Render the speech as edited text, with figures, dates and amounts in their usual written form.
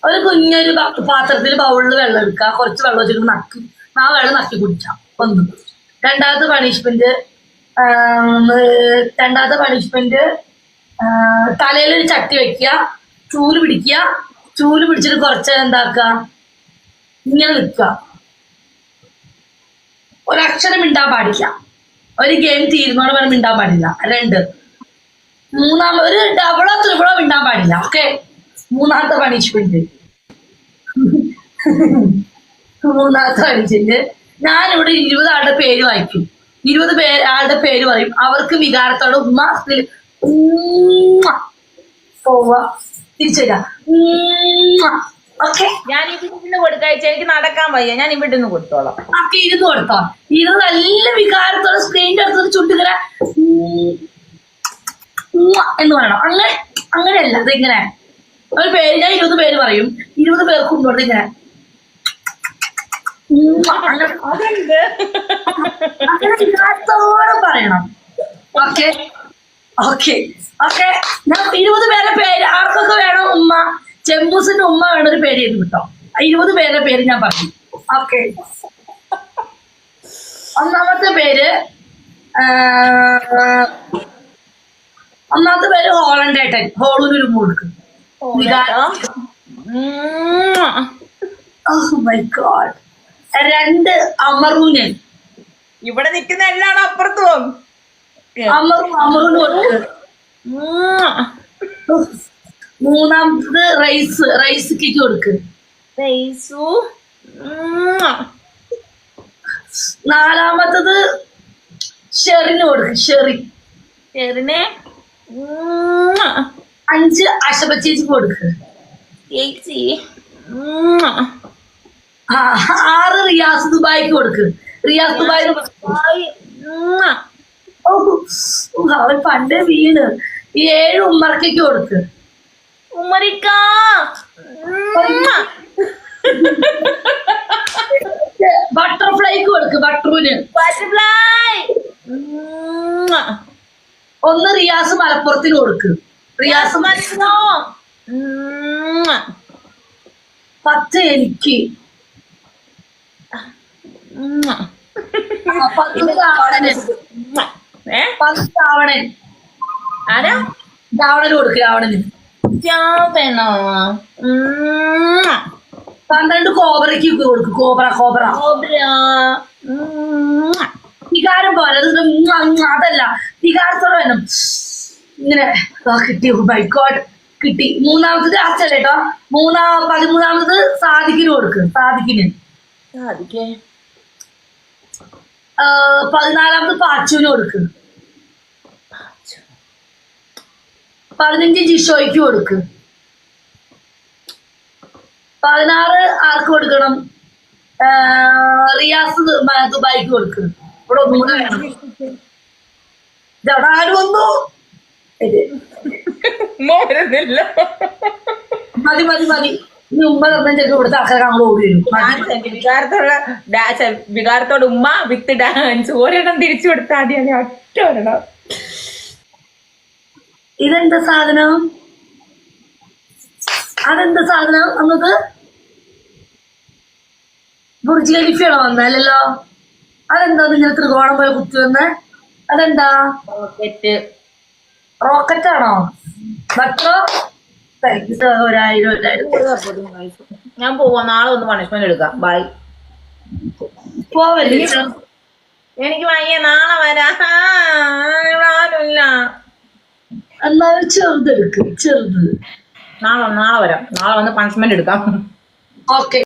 ഒരു കുഞ്ഞൊരു പാത്രത്തിൽ ബൗളിൽ വെള്ളം എടുക്കുക, കുറച്ച് വെള്ളം വെച്ചിട്ട് നക്കി ആ വെള്ളം നക്കി കുടിച്ചാ. ഒന്ന്. രണ്ടാമത്തെ പണിഷ്മെന്റ് തലയിലൊരു ചട്ടി വെക്കുക, ചൂല് പിടിക്കുക, ചൂല് പിടിച്ചിട്ട് കുറച്ച് എന്താക്കുക, ഇങ്ങനെ നിൽക്കുക, ഒരക്ഷരം മിണ്ടാൻ പാടില്ല, ഒരു ഗെയിം തീരുമാനം വരെ മിണ്ടാൻ പാടില്ല. 2 ഒരു ഡബിളോ ത്രിബിളോ മിണ്ടാൻ പാടില്ല. ഓക്കെ, മൂന്നാമത്തെ പണിഷ്മെന്റ് ഞാനിവിടെ 20 ആളുടെ പേര് വായിക്കും. 20 ആളുടെ പേര് പറയും. അവർക്ക് വികാരത്തോടെ ഉമ്മ പോവുക, തിരിച്ചുവരിക. ഓക്കെ, ഞാൻ ഇവിടെ കൊടുക്കാഴ്ച എനിക്ക് നടക്കാൻ വയ്യ, ഞാൻ ഇവിടെ നിന്ന് കൊടുത്തോളാം. ഓക്കെ, ഇരുന്ന് കൊടുത്തോ. ഇരുന്ന് നല്ല വികാരത്തോടെ സ്ക്രീനിന്റെ അടുത്തൊരു ചുണ്ടുകര എന്ന് പറയണം. അങ്ങനെയല്ല, അതിങ്ങനെ ഒരു പേര് ഞാൻ 20 പേര് പറയും. 20 പേർക്ക് കൊണ്ടുപോയി ഇങ്ങനെ അങ്ങനെ വികാരത്തോടെ പറയണം. Okay okay okay. ഞാൻ 20 പേരുടെ പേര് ആർക്കൊക്കെ വേണം, ഉമ്മ ചെമ്പൂസിന്റെ ഉമ്മ വേണം ഒരു പേര് ചെയ്ത് കിട്ടോ. 20 പേരുടെ പേര് ഞാൻ പറഞ്ഞു. ഓക്കെ, ഒന്നാമത്തെ പേര് ഹോളണ്ട് ഏട്ടൻ. ഹോളൂര് ഉമ്മ കൊടുക്കും. Oh my God. 2 അമറൂന്. ഇവിടെ നിൽക്കുന്ന എല്ലാണോ അപ്പുറത്ത് പോകും. അമറൂന് കൊടുക്ക്. മൂന്നാമത്തത് റൈസിക്ക് കൊടുക്ക്. നാലാമത്തത് ഷെറിന് കൊടുക്ക്. ഷെറിനെ 5 അശബച്ചേച്ചിക്ക് കൊടുക്ക്. 6 റിയാസ് ദുബായിക്ക് കൊടുക്ക്. റിയാസ് ദുബായ് അവൻ പണ്ടേ വീണ്. 7 ഉമ്മറയ്ക്ക് കൊടുക്ക്. ബട്ടർഫ്ലൈക്ക് കൊടുക്ക്. ബട്ടറൂന് 1 റിയാസ് മലപ്പുറത്തിന് കൊടുക്ക്. റിയാസ് 10 എനിക്ക്. 10 രാവണന്. 10 രാവണന് കൊടുക്ക്. രാവണന് 12 കോബ്രയ്ക്ക് കൊടുക്ക്. കോബ്ര വികാരം പോലെ. അതല്ല, വികാരത്തോടെ വേണം. ഇങ്ങനെ കിട്ടി. മൈ ഗോഡ്, കിട്ടി. മൂന്നാമത്തത് അച്ഛല്ലേ കേട്ടോ. 13ാമത്തത് സാദിക്കിന് കൊടുക്ക്. സാദിക്കിന് 14ാമത് പാച്ചുവിന് കൊടുക്ക്. 15 ജിഷോയ്ക്ക് കൊടുക്ക്. 16 ആർക്ക് കൊടുക്കണം? റിയാസ് ദുബായിക്ക് കൊടുക്ക്. ഇവിടെ ഒന്നുകൂടെ വേണം. ഇതവിടെ ആരും വന്നു. മതി. ഇനി ഉമ്മ തന്നെ ചെറിയ കൊടുത്ത ആൾക്കാർ അങ്ങോട്ട് ഓടി വരും. വികാരത്തോടെ ഉമ്മ വിത്ത് ഡാൻസ് ഒരെണ്ണം തിരിച്ചു കൊടുത്താൽ മതി. ഒറ്റ ഒരെണ്ണം. ഇതെന്താ സാധനം? അതെന്താ സാധനം? നമുക്ക് ബുർജ് ഖലീഫയാണോ വന്നല്ലോ? അതെന്താ ഇങ്ങനെ ത്രികോണം പോലെ കുത്തി വന്നേ? അതെന്താ? റോക്കറ്റ് ആണോ? ബട്ടോ 1000. ഞാൻ പോവാ. നാളെ ഒന്ന് പണിഷ്മെന്റ് എടുക്കാം. ബൈ. പോവല്ലേ? എനിക്ക് വയ്യ, നാളെ വരാനില്ല. എന്നാലും ചെറുതെടുക്ക്. ചെറുത് നാളെ വരാം. നാളെ വന്ന് പണിഷ്മെന്റ് എടുക്കാം. ഓക്കെ.